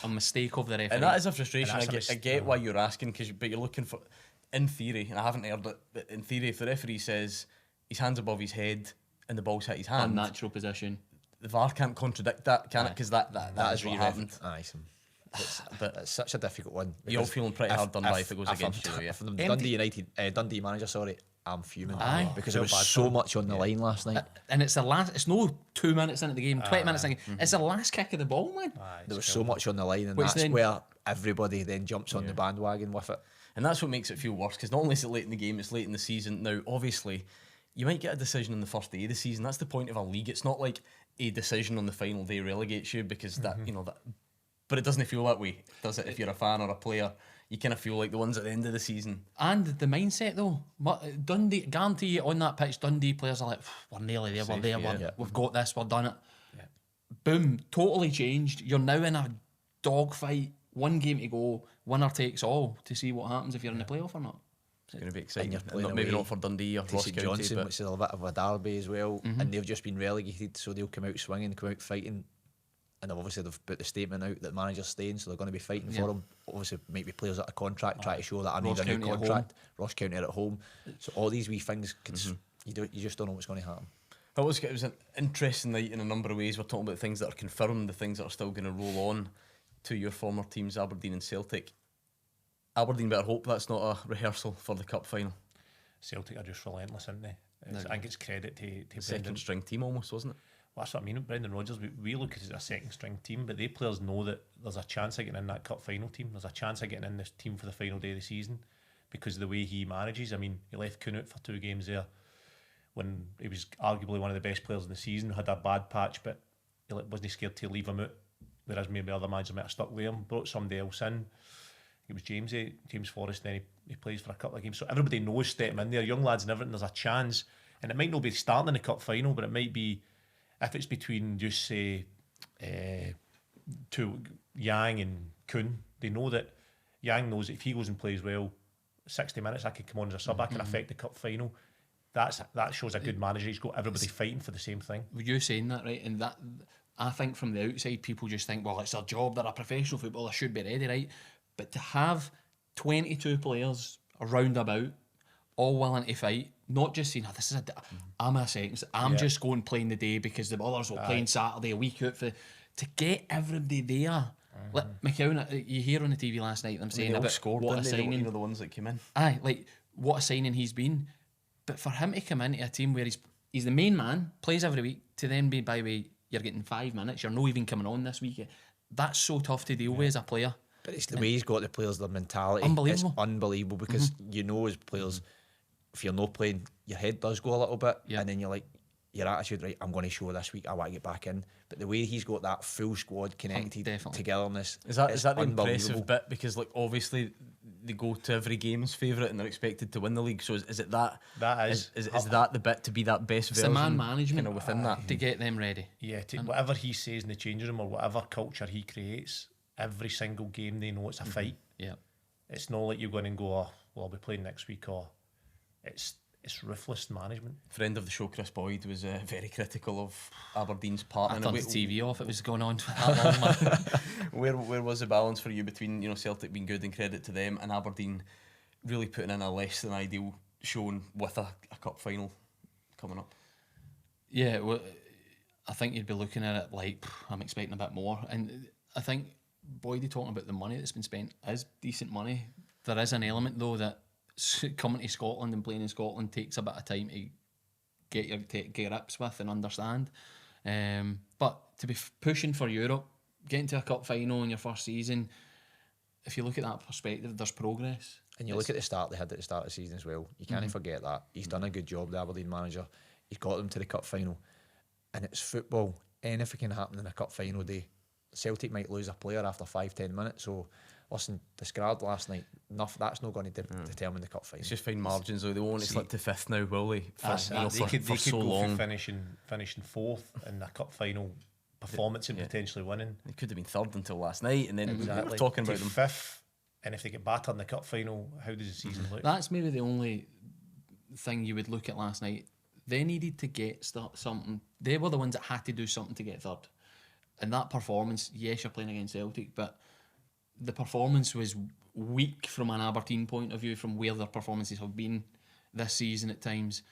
a mistake of the referee. And that is a frustration. And I that's a get why you're asking, but you're looking for, in theory, and I haven't heard it, but in theory, if the referee says his hand's above his head and the ball's hit his hand, unnatural position. the VAR can't contradict that, can it? Because that That is is what what happened. happened. Aye, so But it's such a difficult one. You're because feeling pretty hard done by if it goes I'm against you, yeah. If I'm the Dundee manager, sorry, I'm fuming. Aye. Because Feel there was bad so for him. much on the line last night. And it's it's no 2 minutes into the game, 20 minutes into the game. It's the last kick of the ball, man. Aye, There was it's so much on the line, and Which that's then- where everybody then jumps on the bandwagon with it. And that's what makes it feel worse, because not only is it late in the game, it's late in the season. Now, obviously, you might get a decision on the first day of the season. That's the point of a league. It's not like a decision on the final day relegates you, because that, that. But it doesn't feel that way, does it? If you're a fan or a player, you kind of feel like the ones at the end of the season. And the mindset though, Dundee, guarantee you on that pitch, Dundee players are like, we're nearly there, we're Safe, there, yeah. we've got this, we've done it. Boom, totally changed. You're now in a dogfight, one game to go, winner takes all, to see what happens if you're in the playoff or not. It's going to be exciting. you're playing Maybe away not for Dundee or to Ross St County, Johnstone, but which is a bit of a derby as well, and they've just been relegated, so they'll come out swinging, come out fighting, and obviously they've put the statement out that the manager's staying, so they're going to be fighting for him. Obviously, might be players out of contract, try to show that I need Ross a new County at contract. Ross County are at home, so all these wee things, you just don't know what's going to happen. it was an interesting night in a number of ways. We're talking about things that are confirmed, the things that are still going to roll on to your former teams, Aberdeen and Celtic. Aberdeen better hope that's not a rehearsal for the cup final. Celtic are just relentless, aren't they? I think it's credit to Second Brendan. string team almost, wasn't it? Well, that's what I mean. Brendan Rodgers, we look at it as a second string team, but they players know that there's a chance of getting in that cup final team. There's a chance of getting in this team for the final day of the season because of the way he manages. I mean, he left Kuhn out for 2 games there when he was arguably one of the best players in the season, had a bad patch, but he wasn't scared to leave him out, whereas maybe other managers might have stuck with him, brought somebody else in. It was James Forrest, then he plays for a couple of games. So everybody knows stepping in there, young lads and everything, there's a chance. And it might not be starting in the cup final, but it might be, if it's between just say two Yang and Kuhn, they know that Yang knows that if he goes and plays well, 60 minutes I can come on as a sub, I can affect the cup final. That shows a good manager. He's got everybody fighting for the same thing. Were you saying that, right? And that, I think from the outside, people just think, well, it's their job, they're a professional footballer, should be ready, right? But to have 22 players around about, all willing to fight, not just saying, this is I'm a second, I'm just going playing the day because the others will play on Saturday, a week out for to get everybody there. Like McInnes, you hear on the TV last night them saying They all about scored, what a didn't they? signing. The ones that came in. Aye, like what a signing he's been. But for him to come into a team where he's the main man, plays every week, to then be, by the way, you're getting 5 minutes, you're not even coming on this week. That's so tough to deal with as a player. But it's the way he's got the players, their mentality. Unbelievable. It's unbelievable because as players, if you're not playing, your head does go a little bit, and then you're like, your attitude, right, I'm going to show this week, I want to get back in. But the way he's got that full squad connected togetherness, is that the impressive bit? Because like obviously they go to every game as favourite and they're expected to win the league. So is it that? That is that the bit to be that best it's version? the man management within that to get them ready. Yeah, whatever he says in the changing room or whatever culture he creates, every single game they know it's a fight. Yeah, it's not like you're going and go, oh, well, I'll be playing next week, or it's ruthless management. Friend of the show, Chris Boyd, was very critical of Aberdeen's part. I turned the TV off. It was going on for that long, man. Where was the balance for you between Celtic being good and credit to them and Aberdeen really putting in a less than ideal showing with a cup final coming up? Yeah, well, I think you'd be looking at it like I'm expecting a bit more, and I think Boydie talking about the money that's been spent is decent money. There is an element though that coming to Scotland and playing in Scotland takes a bit of time to get your grips with and understand. But to be pushing for Europe, getting to a cup final in your first season, if you look at that perspective, there's progress. And you look at the start they had at the start of the season as well. You can't forget that. He's done a good job, the Aberdeen manager. He's got them to the cup final. And it's football. Anything can happen in a cup final day. Celtic might lose a player after 5-10 minutes. So, listen, discarded last night. That's not going to determine the cup final. It's just fine margins, though. They won't slip to fifth now, will they? They could so go long. Finishing fourth in a cup final performance and potentially winning. They could have been third until last night, and then we were talking about them fifth. And if they get battered in the cup final, how does the season look? That's maybe the only thing you would look at last night. They needed to get something. They were the ones that had to do something to get third. And that performance, yes, you're playing against Celtic, but the performance was weak from an Aberdeen point of view, from where their performances have been this season at times.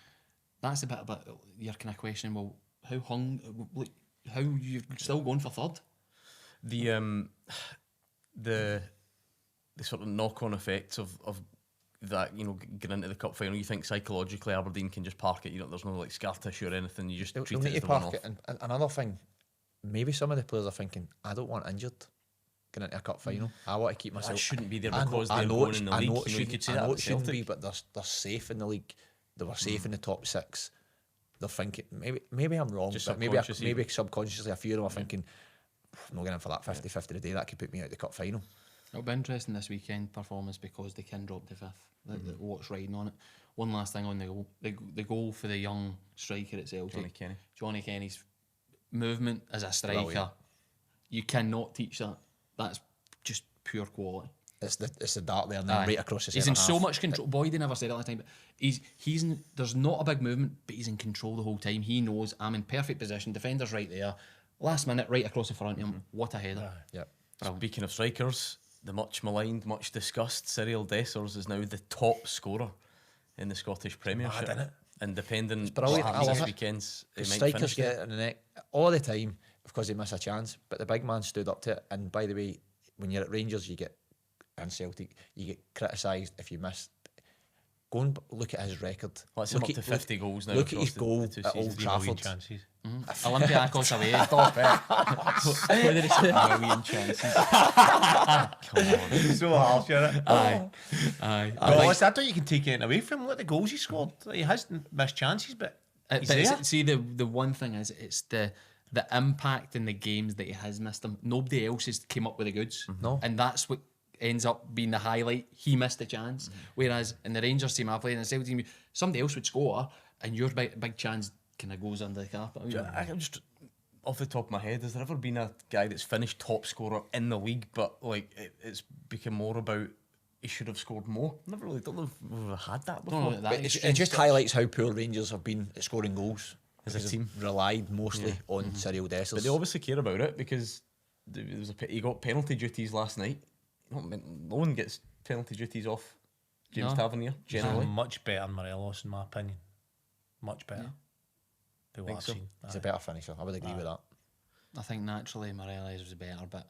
That's a bit about you're kind of questioning, well, how you're still going for third? The sort of knock-on effects of that, getting into the cup final, you think psychologically Aberdeen can just park it, there's no like scar tissue or anything, you just treat it as the one-off. And another thing, maybe some of the players are thinking, I don't want injured going into a cup final. I want to keep myself. That shouldn't be there because they're going in the league. I know it shouldn't be, but they're safe in the league. They were safe in the top six. They're thinking, maybe I'm wrong, just but maybe subconsciously a few of them are thinking, I'm not getting in for that 50-50 today, that could put me out the cup final. It'll be interesting this weekend performance because they can drop to fifth. What's riding on it? One last thing on the goal for the young striker at Celtic, Johnny Kenny's movement as a striker. Brilliant. You cannot teach that. That's just pure quality. It's the dart there and then right across the He's in so half. much control. Boydie never said it last time, but he's there's not a big movement, but he's in control the whole time. He knows I'm in perfect position. Defender's right there. Last minute, right across the front of him. What a header! Yep. Speaking of strikers, the much maligned, much discussed Cyriel Dessers is now the top scorer in the Scottish Premiership. Mad, innit? Independent. Brilliant. What I happens love this it. weekends? They might Strikers finish get it. it in the neck all the time because they miss a chance, but the big man stood up to it. And by the way, when you're at Rangers, and Celtic, you get criticised if you miss. Go and look at his record. Well, it's up to 50 goals now. Look at across his goal the two at Old seasons. Trafford. Chances. Olympiacos away. Stop it. What did he say? A million chances. Come on. So harsh, isn't it? Aye. I don't think you can take anything away from him. Look at the goals he scored. He has missed chances, but he's there. See, the one thing is, it's the impact in the games that he has missed them. Nobody else has came up with the goods. No. And that's what ends up being the highlight. He missed the chance. Whereas in the Rangers team I played, in the Celtic team, somebody else would score and your big chance kind of goes under the carpet. I'm just off the top of my head, has there ever been a guy that's finished top scorer in the league, but like it's become more about he should have scored more? Never really don't know if we've ever had that before. But it just highlights how poor Rangers have been at scoring goals. As a Because team. they've relied mostly on Cyriel Dessers. But they obviously care about it because there was he got penalty duties last night. No one gets penalty duties off James Tavernier generally. Much better than Morelos, in my opinion. Much better. Than what I've seen. He's a better finisher. I would agree with that. I think naturally Morelos was better, but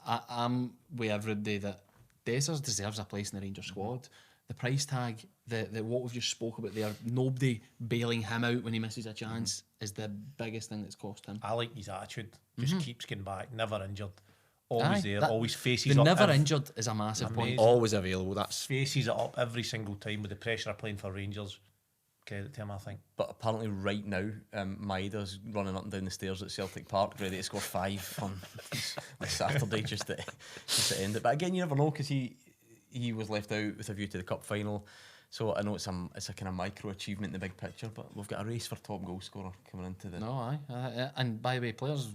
I'm with everybody that Dessers deserves a place in the Rangers squad. The price tag, the what we've just spoke about there, nobody bailing him out when he misses a chance is the biggest thing that's cost him. I like his attitude. Just keeps getting back, never injured. always there, always faces They're up. never injured is a massive point. Always available. That's Faces it up every single time with the pressure of playing for Rangers. Credit to him, I think. But apparently right now, Maeda's running up and down the stairs at Celtic Park, ready to score 5 on Saturday just to end it. But again, you never know, because he was left out with a view to the cup final. So I know it's a kind of micro achievement in the big picture, but we've got a race for top goal scorer coming into the... No, aye. And by the way, players,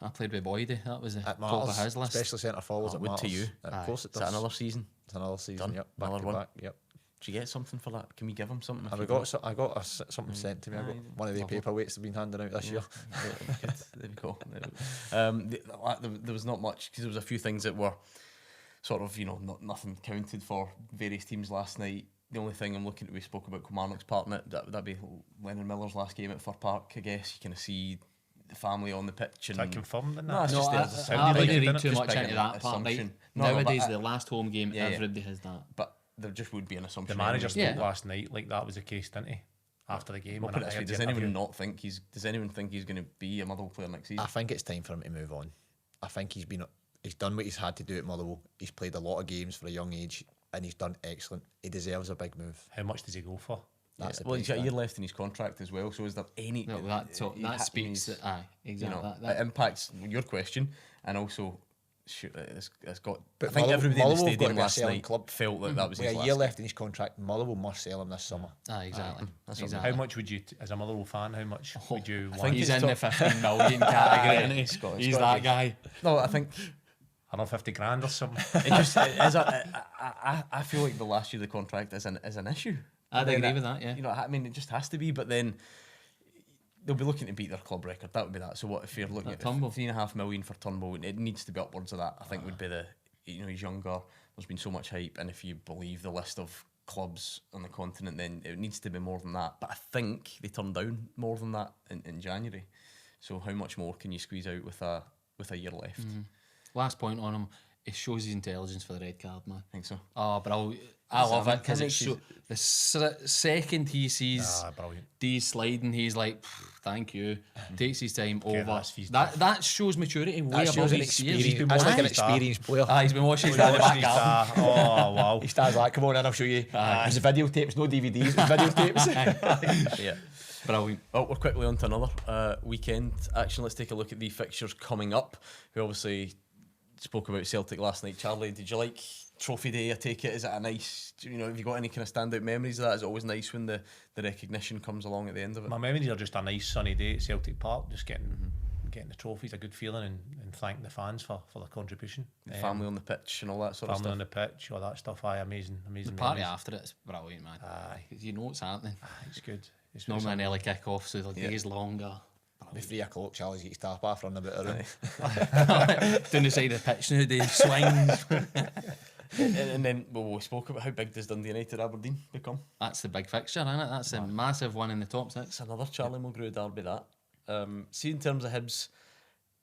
I played with Boydie. That was the at top of matters, his list. especially centre forwards. Oh, It would to matters. you. Of course it Is does. that another season? It's another season. Done. Yep, back Another to one. back. Yep. Do you get something for that? Can we give him something? if Have you I got? I got something sent to me. I got Aye, one of the lovely. paperweights have been handing out this year. There we go. There was not much, because there was a few things that were sort of, nothing counted for various teams last night. The only thing I'm looking at, we spoke about Kilmarnock's part in it, that'd be Lennon Miller's last game at Fir Park, I guess. You kind of see the family on the pitch. Is that confirmed in No, that? it's No, just I there's a sound wouldn't like it, read didn't too it? much Just into big that part. assumption. Nowadays, but the last home game, Yeah, yeah. everybody has that. But there just would be an assumption. The manager anyway. spoke last night like that was the case, didn't he? After the game. Well, when put it I this way, heard does the anyone interview. not think does anyone think he's going to be a Motherwell player next season? I think it's time for him to move on. I think he's done what he's had to do at Motherwell. He's played a lot of games for a young age, and he's done excellent. He deserves a big move. How much does he go for? That's the Well, he's got a price year tag. left in his contract as well. So is there any? No, that speaks. Aye, exactly. It impacts your question, and also, it's got. But I think Motherwell- everybody in the Motherwell have got to stadium be a last selling night club. felt that was With his a last year game. left in his contract, Motherwell must sell him this summer. Exactly. That's exactly. How much would you, as a Motherwell fan, how much would you want? think He's it's in the 15 million category, isn't he? Scottish. He's that guy. No, I think 150 grand or something? it just is. I feel like the last year of the contract is an issue. I'd Then agree with that, yeah. I mean, it just has to be. But then they'll be looking to beat their club record. That would be that. So what if you're looking at Turnbull. 3.5 million for Turnbull? It needs to be upwards of that. I think would be the. He's younger. There's been so much hype, and if you believe the list of clubs on the continent, then it needs to be more than that. But I think they turned down more than that in January. So how much more can you squeeze out with a year left? Last point on him, it shows his intelligence for the red card, man. I think so. Oh, but I love it because That it's makes so. The second he sees Brilliant. D's sliding, he's like, "Thank you." Takes his time over. that's his That shows maturity way That above shows an his years. experience. That's like an experienced player. He's been watching his dad in the back garden. Oh, wow. He stands like, come on in, I'll show you. There's the videotapes, no DVDs, there's videotapes. Yeah. Brilliant. Well, we're quickly on to another weekend action. Let's take a look at the fixtures coming up. We obviously spoke about Celtic last night. Charlie, did you like Trophy Day? I take it. Is it a nice, have you got any kind of standout memories of that? Is it always nice when the recognition comes along at the end of it? My memories are just a nice sunny day at Celtic Park, just getting the trophies, a good feeling, and thanking the fans for their contribution. Family on the pitch and all that sort of Family stuff. on the pitch, all that stuff. Aye, amazing The party memories. after it's brilliant, man. Aye. You know what's happening. It's good. It's Normally an early kick-off, so the day's longer. By 3 o'clock, Charlie's got his tap off running about around. Down the side of the pitch nowadays, swings. and then we spoke about how big does Dundee United Aberdeen become? That's the big fixture, isn't it? That's a massive one in the top 6. It's another Charlie Mulgrew derby, that. See, in terms of Hibs,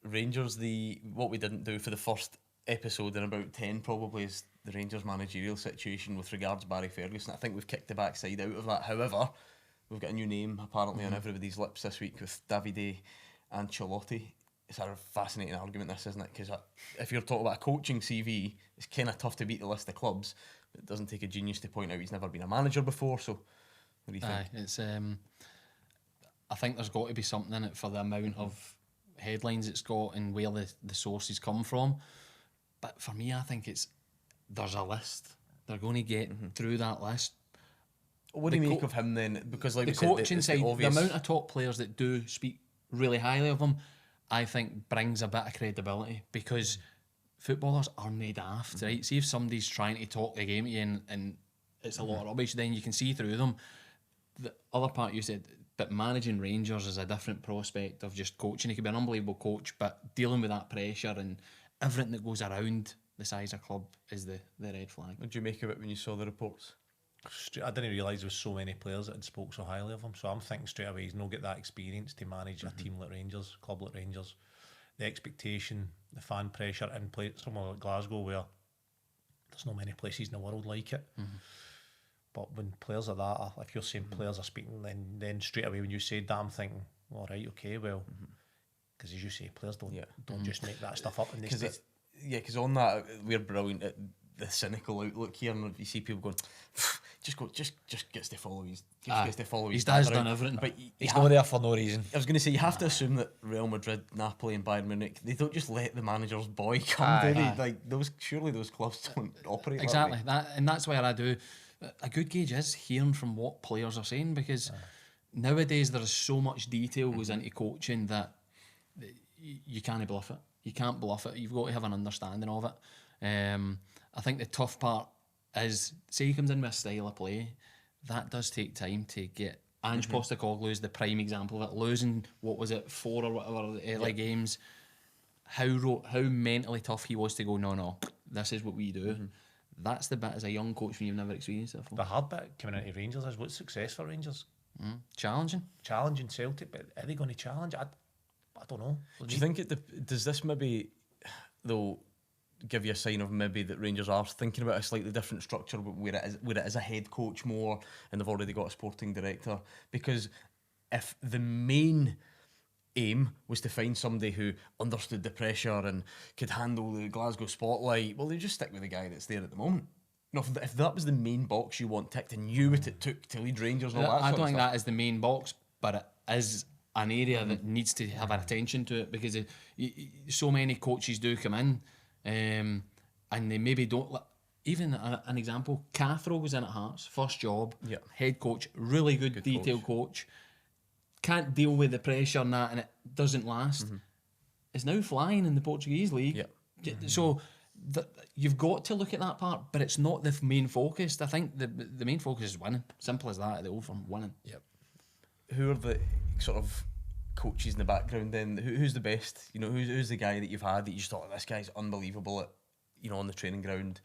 Rangers, what we didn't do for the first episode in about 10 probably is the Rangers managerial situation with regards to Barry Ferguson. I think we've kicked the backside out of that. However, we've got a new name apparently on everybody's lips this week with Davide Ancellotti. It's a fascinating argument, this, isn't it? Because if you're talking about a coaching CV, it's kind of tough to beat the list of clubs. But it doesn't take a genius to point out he's never been a manager before. So, what do you think? Aye, it's. I think there's got to be something in it for the amount of headlines it's got and where the sources come from. But for me, I think there's a list. They're going to get through that list. What do you make of him then? Because like The we said, coaching it's side, the obvious. amount of top players that do speak really highly of him, I think brings a bit of credibility because footballers are made daft, right? See if somebody's trying to talk the game to you and it's a lot of rubbish, then you can see through them. The other part you said, but managing Rangers is a different prospect of just coaching. He could be an unbelievable coach, but dealing with that pressure and everything that goes around the size of club is the red flag. What did you make of it when you saw the reports? I didn't realise there was so many players that had spoke so highly of him. So I'm thinking straight away he's not get that experience to manage a team like Rangers, club like Rangers. The expectation, the fan pressure in play somewhere like Glasgow where there's not many places in the world like it. But when players like that are, if you're saying players are speaking, then straight away when you said that, I'm thinking, all right, okay, well, because as you say, players don't just make that stuff up. And Because Yeah, because on that we're brilliant at the cynical outlook here, and you see people going, just gets to follow his, gets to follow his. His dad's dad around. done everything. But He's not there for no reason. I was going to say, you have to assume that Real Madrid, Napoli, and Bayern Munich, they don't just let the manager's boy come, do they? Like surely those clubs don't operate Exactly. that way. And that's where I do a good gauge is hearing from what players are saying, because nowadays there is so much detail goes into coaching that you can't bluff it. You can't bluff it. You've got to have an understanding of it. I think the tough part is, say he comes in with a style of play, that does take time to get. Ange Postecoglou is the prime example of it. Losing, what was it, 4 or whatever early games. How mentally tough he was to go, no, this is what we do. That's the bit as a young coach when you've never experienced it before. The hard bit coming into Rangers is what's success for Rangers? Challenging. Challenging Celtic, but are they going to challenge? I don't know. Do you think does this maybe, though, give you a sign of maybe that Rangers are thinking about a slightly different structure where it is a head coach more, and they've already got a sporting director? Because if the main aim was to find somebody who understood the pressure and could handle the Glasgow spotlight, well, they just stick with the guy that's there at the moment. No, if that was the main box you want ticked and knew what it took to lead Rangers and all that I sort don't of think stuff. that is the main box, but it is an area that needs to have an attention to it, because so many coaches do come in and they maybe don't. Even an example, Cathro was in at Hearts, first job, head coach, really good detail coach. Can't deal with the pressure and that, and it doesn't last. It's now flying in the Portuguese league. So you've got to look at that part, but it's not the main focus. I think the main focus is winning. Simple as that. The Old Firm, winning. Who are the sort of coaches in the background then? Who's the best? You know, who's the guy that you've had that you just thought, this guy's unbelievable at, on the training ground?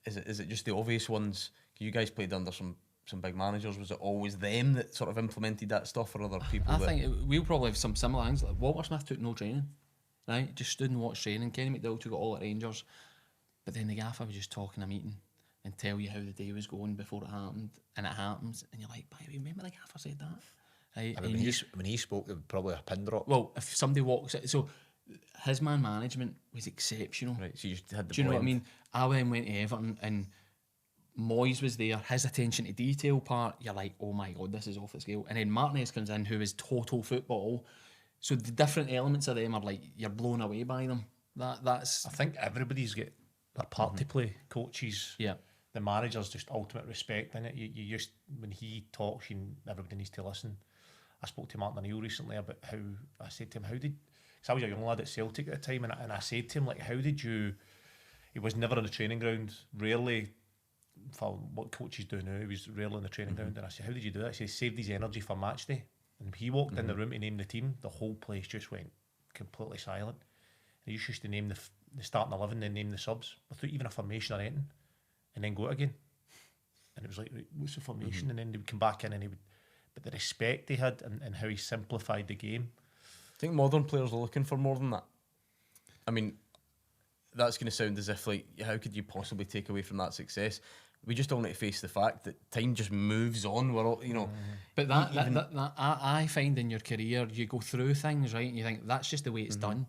Is it just the obvious ones? You guys played under some big managers. Was it always them that sort of implemented that stuff, or other people? I think we'll probably have some similar things. Like Walter Smith took no training, right? Just stood and watched training. Kenny McDowell took it all at Rangers, but then the gaffer would just talk in a meeting and tell you how the day was going before it happened, and it happens, and you're like, "By the way, remember the gaffer said that?" Right? I mean, when he spoke, there was probably a pin drop. Well, if somebody walks it, so his man management was exceptional. Right, so you just had the. Do you know what I mean? I went to Everton and Moyes was there. His attention to detail part, you're like, oh my god, this is off the scale. And then Martinez comes in, who is total football. So the different elements of them are like, you're blown away by them. That's. I think everybody's got their part to play. Coaches, the managers, just ultimate respect in it. You just, when he talks, everybody needs to listen. I spoke to Martin O'Neill recently about how, I said to him, because I was a young lad at Celtic at the time, and I said to him, like, how did you, he was never on the training ground, rarely, for what coaches do now, he was rarely on the training ground, and I said, how did you do that? He said, he saved his energy for match day, and he walked in the room to name the team, the whole place just went completely silent, and he used to name the starting 11, then name the subs, without even a formation or anything, and then go out again, and it was like, what's the formation, and then they would come back in, and he would, but the respect he had and how he simplified the game. I think modern players are looking for more than that. I mean, that's going to sound as if, like, how could you possibly take away from that success? We just all need to face the fact that time just moves on. We're all, But I find in your career, you go through things, right, and you think that's just the way it's done.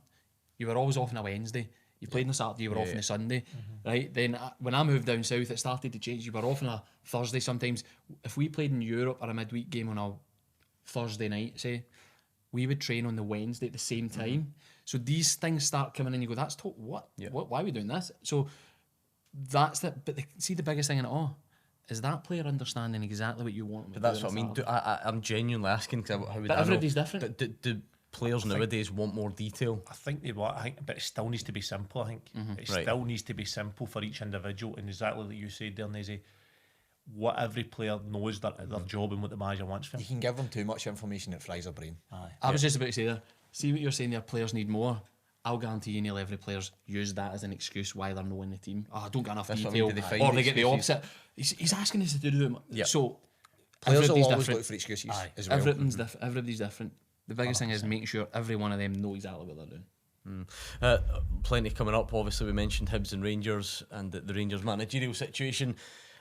You were always off on a Wednesday. You played on a Saturday, you were off on a Sunday, right? Then when I moved down south, it started to change. You were off on a Thursday sometimes. If we played in Europe or a midweek game on a Thursday night, say, we would train on the Wednesday at the same time. So these things start coming in, you go, that's what? Why are we doing this? So that's that. But see, the biggest thing in it all is that player understanding exactly what you want. But that's what I mean. I'm genuinely asking, because how would but I everybody's know? different. Do players nowadays want more detail? I think they want. But it still needs to be simple. I think it still needs to be simple for each individual, and exactly like you said there, Naisy, what every player knows their job and what the manager wants from You them. can give them too much information, it fries their brain. I was just about to say that. See what you're saying there, players need more. I'll guarantee you nearly every player's use that as an excuse why they're not in the team. I don't get enough That's detail. what I mean, do they Or find they get the excuses? opposite. He's asking us to do it. So Players will everybody's always different. look for excuses as well. Everybody's different. The biggest thing is making sure every one of them know exactly what they're doing. Plenty coming up. Obviously, we mentioned Hibs and Rangers and the Rangers managerial situation.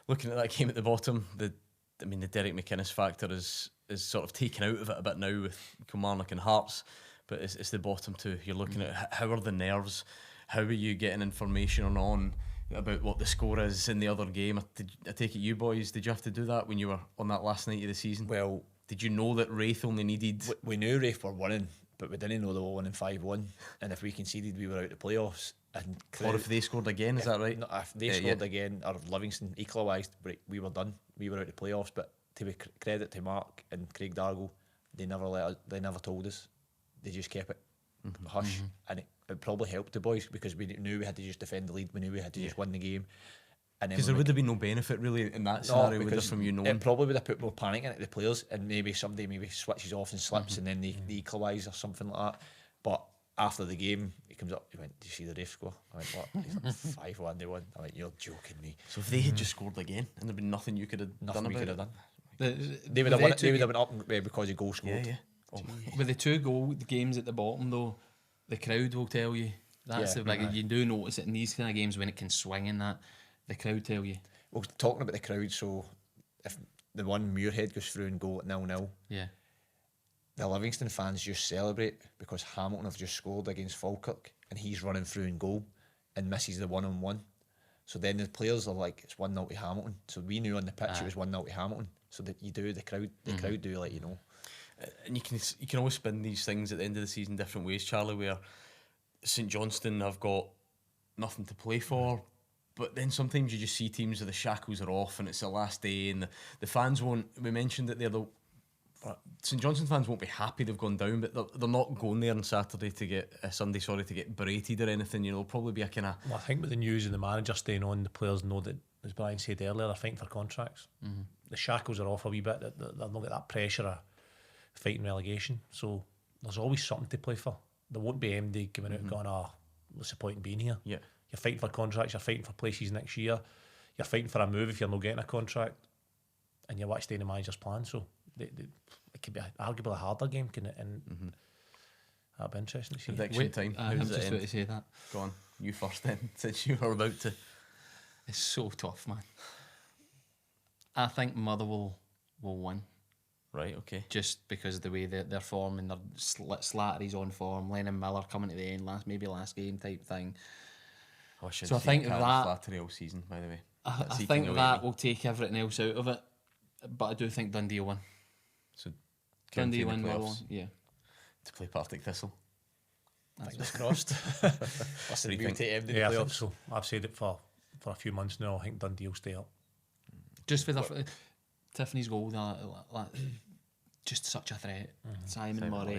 Looking at that game at the bottom, the Derek McInnes factor is sort of taken out of it a bit now with Kilmarnock and Hearts, but it's the bottom two. You're looking at how are the nerves, how are you getting information on about what the score is in the other game? I take it you boys, did you have to do that when you were on that last night of the season? Well, did you know that Wraith only needed... we knew Rafe were winning, but we didn't know they were winning 5-1. And if we conceded, we were out of the playoffs. And Or if they scored again, is that right? No, if they scored again, or Livingston equalised, we were done. We were out of the playoffs. But to be credit to Mark and Craig Dargle, they never told us. They just kept it hush, and it probably helped the boys because we knew we had to just defend the lead. We knew we had to just win the game. Because there would have been no benefit really in that scenario with from you knowing. It probably would have put more panic into the players, and maybe somebody switches off and slips, and then they equalise or something like that. But after the game, he comes up. He went, "Did you see the ref score?" I went, "What?" He's like, 5-1 they won. I went, "You're joking me." So if they had just scored again, and there'd been nothing you could have done about it. They would have won it. They would have been up because of goal scored. Yeah. With the 2 goal games at the bottom though, the crowd will tell you. That's the big. You do notice it in these kind of games when it can swing in that. The crowd tell you. Well, talking about the crowd, so if the one Muirhead goes through and go at 0-0, the Livingston fans just celebrate because Hamilton have just scored against Falkirk and he's running through in goal and misses the 1-on-1. So then the players are like, it's 1-0 to Hamilton. So we knew on the pitch it was 1-0 to Hamilton. So that the crowd do let you know. And you can always spin these things at the end of the season different ways, Charlie, where St Johnstone have got nothing to play for, but then sometimes you just see teams where the shackles are off and it's the last day and the fans won't, we mentioned that St Johnstone fans won't be happy they've gone down, but they're not going there on Saturday to get to get berated or anything. You know, there'll probably be a kind of... Well, I think with the news and the manager staying on, the players know that, as Brian said earlier, they're fighting for contracts. The shackles are off a wee bit. They've not got that pressure of fighting relegation. So there's always something to play for. There won't be MD coming out and going, what's the point in being here? Yeah. You're fighting for contracts, you're fighting for places next year, you're fighting for a move if you're not getting a contract, and you're watching the manager's plan. So it could be arguably a harder game, can it? And that'll be interesting to see. Prediction time. I'm just about to say that. Go on, you first then, since you were about to. It's so tough, man. I think Motherwell will win. Right, okay. Just because of the way they're forming, their Slattery's on form, Lennon Miller coming to the end, last game type thing. Oh, so I think that Slattery all season, by the way. I think that will take everything else out of it, but I do think Dundee will win. So Dundee win, Motherwell, yeah. To play Partick Thistle. Fingers crossed. What do you think? Yeah, I think so. I've said it for a few months now. I think Dundee will stay up. Just for Tiffany's goal, just such a threat. Simon Murray,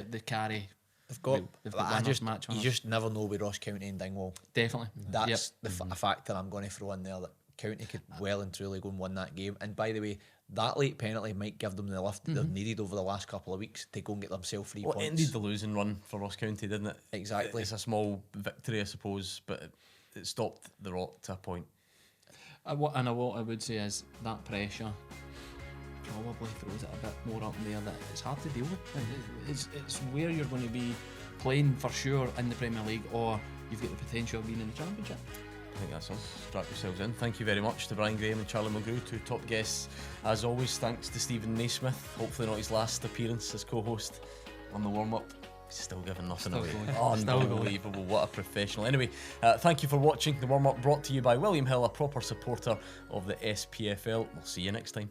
the carry. They've got match on you just never know with Ross County and Dingwall. Definitely. That's a factor I'm going to throw in there, that County could well and truly go and win that game. And by the way, that late penalty might give them the lift they've needed over the last couple of weeks to go and get themselves 3 points. It ended the losing run for Ross County, didn't it? Exactly. It's a small victory, I suppose, but it stopped the rot to a point. What I would say is that pressure probably throws it a bit more up in there that it's hard to deal with. It's where you're going to be playing for sure in the Premier League, or you've got the potential of being in the Championship. I think that's us. Strap yourselves in. Thank you very much to Brian Graham and Charlie Mulgrew, 2 top guests. As always, thanks to Steven Naismith. Hopefully not his last appearance as co-host on the warm-up. He's still giving nothing away. Unbelievable. What a professional. Anyway, thank you for watching. The warm-up brought to you by William Hill, a proper supporter of the SPFL. We'll see you next time.